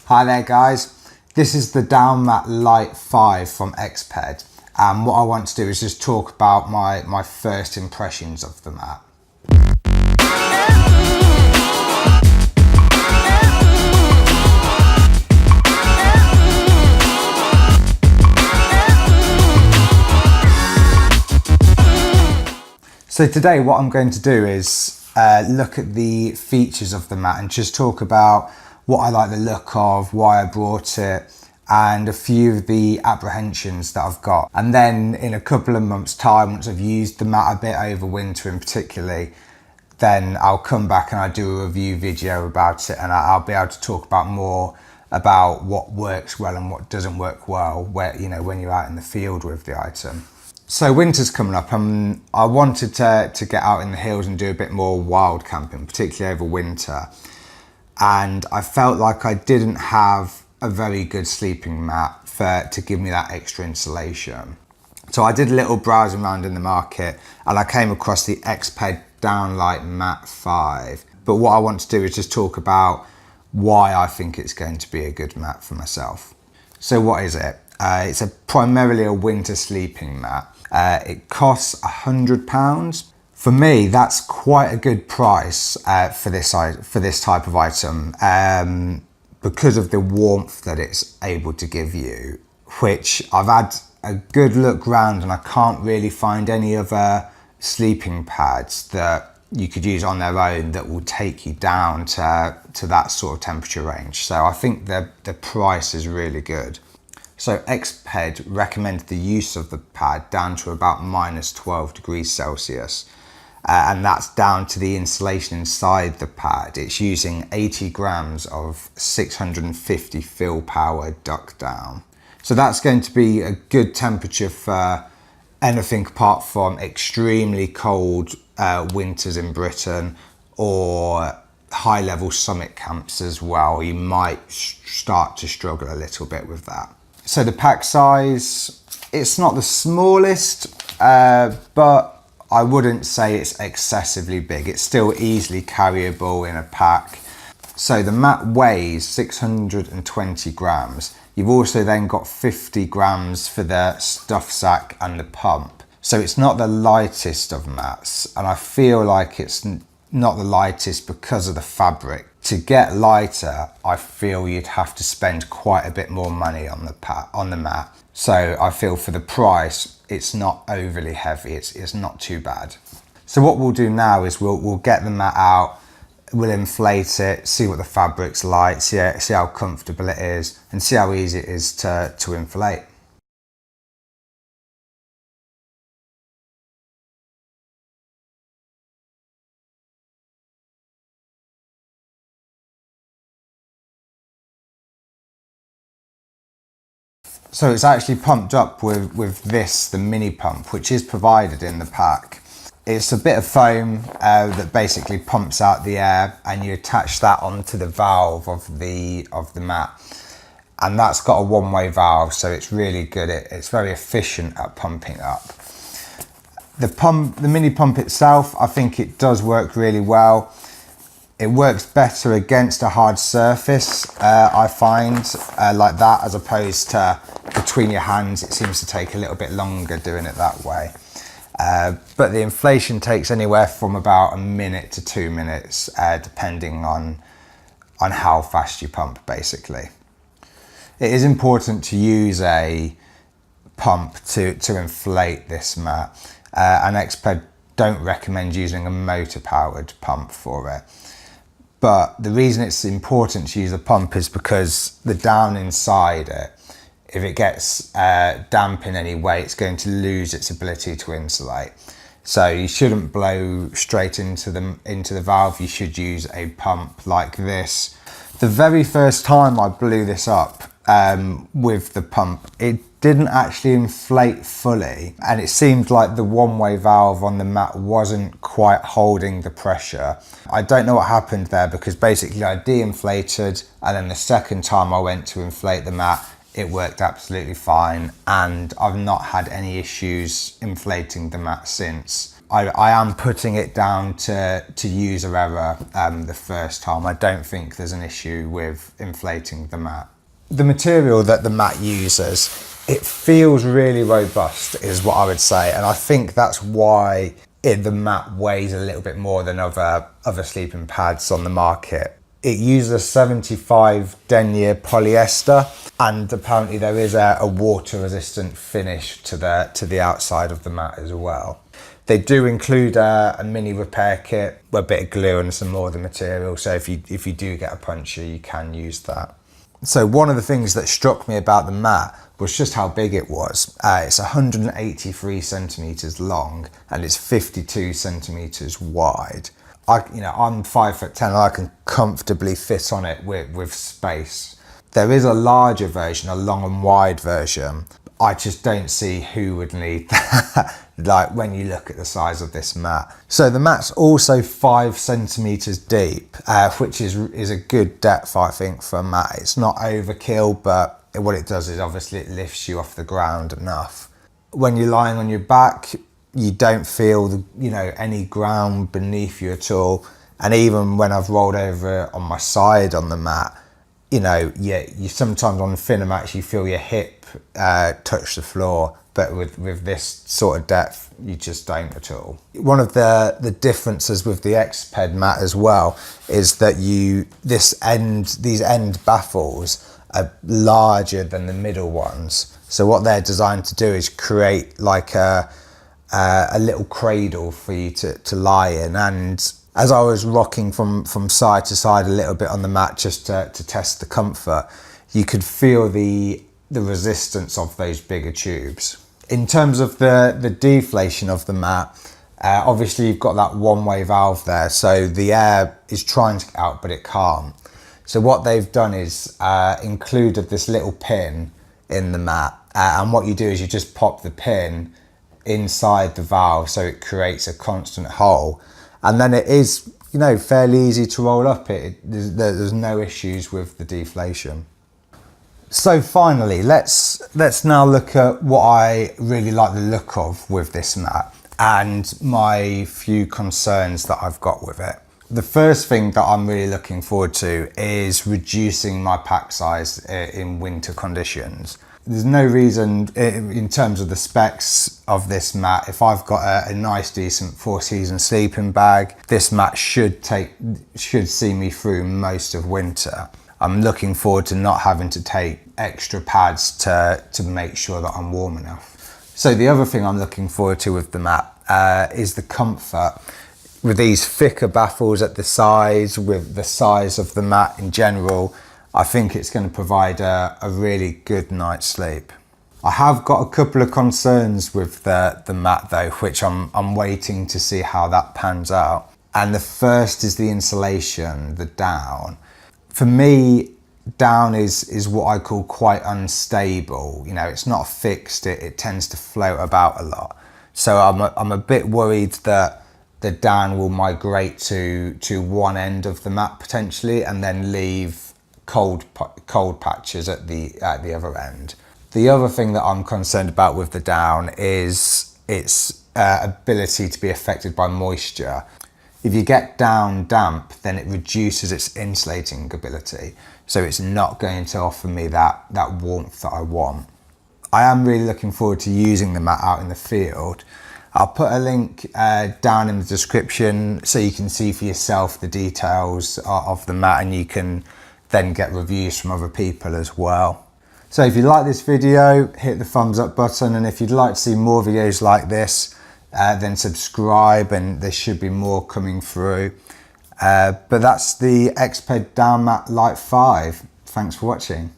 Hi there guys, this is the Downmat Lite 5 from Exped, and what I want to do is just talk about my first impressions of the mat. So today what I'm going to do is look at the features of the mat and just talk about what I like the look of, why I brought it, and a few of the apprehensions that I've got. And then in a couple of months' time, once I've used the mat a bit over winter in particularly, then I'll come back and I'll do a review video about it, and I'll be able to talk about more about what works well and what doesn't work well, where, you know, when you're out in the field with the item. So winter's coming up, and I wanted to get out in the hills and do a bit more wild camping, particularly over winter. And I felt like I didn't have a very good sleeping mat to give me that extra insulation. So I did a little browsing around in the market and I came across the Exped Downmat Lite 5. But what I want to do is just talk about why I think it's going to be a good mat for myself. So what is it? It's primarily a winter sleeping mat. It costs £100. For me, that's quite a good price for this type of item because of the warmth that it's able to give you, which I've had a good look round and I can't really find any other sleeping pads that you could use on their own that will take you down to that sort of temperature range. So I think the price is really good. So Exped recommends the use of the pad down to about -12 degrees Celsius. And that's down to the insulation inside the pad. It's using 80 grams of 650 fill power duct down. So that's going to be a good temperature for anything apart from extremely cold winters in Britain or high level summit camps as well. You might start to struggle a little bit with that. So the pack size, it's not the smallest, but I wouldn't say it's excessively big. It's still easily carryable in a pack. So the mat weighs 620 grams. You've also then got 50 grams for the stuff sack and the pump. So it's not the lightest of mats, and I feel like it's not the lightest because of the fabric. To get lighter, I feel you'd have to spend quite a bit more money on the mat. So I feel for the price, it's not overly heavy, it's not too bad. So what we'll do now is we'll get the mat out, we'll inflate it, see what the fabric's like, see how comfortable it is, and see how easy it is to inflate. So it's actually pumped up with this, the mini pump, which is provided in the pack. It's a bit of foam that basically pumps out the air, and you attach that onto the valve of the mat. And that's got a one-way valve, so it's really good. It's very efficient at pumping up. The mini pump itself, I think it does work really well. It works better against a hard surface, I find, like that, as opposed to between your hands. It seems to take a little bit longer doing it that way. But the inflation takes anywhere from about 1 minute to 2 minutes, depending on how fast you pump, basically. It is important to use a pump to inflate this mat, and Exped don't recommend using a motor-powered pump for it. But the reason it's important to use a pump is because the down inside it, if it gets damp in any way, it's going to lose its ability to insulate. So you shouldn't blow straight into the valve. You should use a pump like this. The very first time I blew this up with the pump, it didn't actually inflate fully, and it seemed like the one-way valve on the mat wasn't quite holding the pressure. I don't know what happened there, because basically I de-inflated, and then the second time I went to inflate the mat, it worked absolutely fine, and I've not had any issues inflating the mat since. I am putting it down to user error the first time. I don't think there's an issue with inflating the mat. The material that the mat uses, it feels really robust is what I would say, and I think that's why the mat weighs a little bit more than other sleeping pads on the market. It uses a 75 denier polyester, and apparently there is a water resistant finish to the outside of the mat as well. They do include a mini repair kit, a bit of glue and some more of the material, so if you do get a puncture, you can use that. So one of the things that struck me about the mat was just how big it was. It's 183 centimeters long and it's 52 centimeters wide. I'm 5'10" and I can comfortably fit on it with space. There is a larger version, a long and wide version. I just don't see who would need that, like when you look at the size of this mat. So the mat's also 5 centimeters deep, which is a good depth, I think, for a mat. It's not overkill, but what it does is obviously it lifts you off the ground enough. When you're lying on your back, you don't feel any ground beneath you at all. And even when I've rolled over on my side on the mat, you sometimes on the thinner mats you feel your hip touch the floor, but with this sort of depth you just don't at all. One of the differences with the Exped mat as well is that these end baffles are larger than the middle ones. So what they're designed to do is create like a little cradle for you to lie in. And as I was rocking from side to side a little bit on the mat just to test the comfort, you could feel the resistance of those bigger tubes. In terms of the deflation of the mat, obviously you've got that one-way valve there, so the air is trying to get out but it can't. So what they've done is included this little pin in the mat, and what you do is you just pop the pin inside the valve so it creates a constant hole, and then it is fairly easy to roll up. There's no issues with the deflation. So finally, let's now look at what I really like the look of with this mat and my few concerns that I've got with it. The first thing that I'm really looking forward to is reducing my pack size in winter conditions. There's no reason in terms of the specs of this mat. If I've got a nice decent 4-season sleeping bag, this mat should see me through most of winter. I'm looking forward to not having to take extra pads to make sure that I'm warm enough. So the other thing I'm looking forward to with the mat is the comfort. With these thicker baffles at the sides, with the size of the mat in general, I think it's going to provide a really good night's sleep. I have got a couple of concerns with the mat though, which I'm waiting to see how that pans out. And the first is the insulation, the down. For me, down is what I call quite unstable. It's not fixed, it tends to float about a lot. So I'm a bit worried that the down will migrate to one end of the mat potentially, and then leave cold patches at the other end. The other thing that I'm concerned about with the down is its ability to be affected by moisture. If you get down damp, then it reduces its insulating ability, so it's not going to offer me that warmth that I want. I am really looking forward to using the mat out in the field. I'll put a link down in the description so you can see for yourself the details of the mat, and you can then get reviews from other people as well. So if you like this video, hit the thumbs up button, and if you'd like to see more videos like this, then subscribe, and there should be more coming through. But that's the Exped Downmat Lite 5. Thanks for watching.